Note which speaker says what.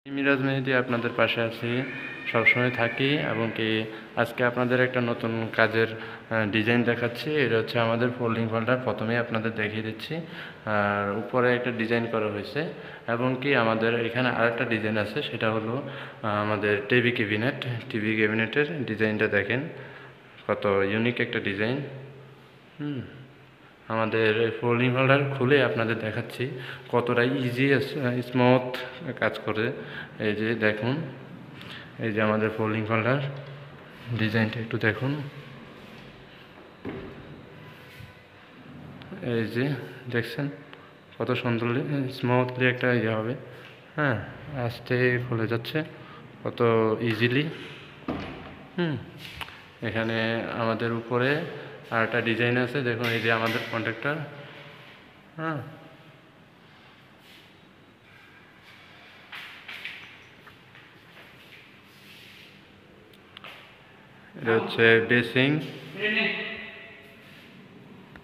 Speaker 1: মিরাজ মেহেদি আপনাদের পাশে আছি, সবসময় থাকি এবং কি আজকে আপনাদের একটা নতুন কাজের ডিজাইন দেখাচ্ছি। এটা হচ্ছে আমাদের ফোল্ডিং ফোল্ডার। প্রথমেই আপনাদের দেখিয়ে দিচ্ছি, আর উপরে একটা ডিজাইন করা হয়েছে এবং কি আমাদের এখানে আরেকটা ডিজাইন আছে, সেটা হলো আমাদের টিভি ক্যাবিনেটের ডিজাইনটা দেখেন, কত ইউনিক একটা ডিজাইন। আমাদের ফোল্ডিং হোল্ডার খুলে আপনাদের দেখাচ্ছি কতটা ইজি স্মুথ কাজ করে। এই যে দেখুন, এই যে আমাদের ফোল্ডিং হোল্ডার ডিজাইনটা একটু দেখুন। এই যে দেখছেন কত সুন্দর স্মুথলি একটা ইয়ে হবে। হ্যাঁ, আস্তে খুলে যাচ্ছে কত ইজিলি। এখানে আমাদের উপরে আর একটা ডিজাইন আছে, দেখুন এই যে আমাদের কন্ট্রাক্টর। হ্যাঁ, এটা হচ্ছে বেসিং।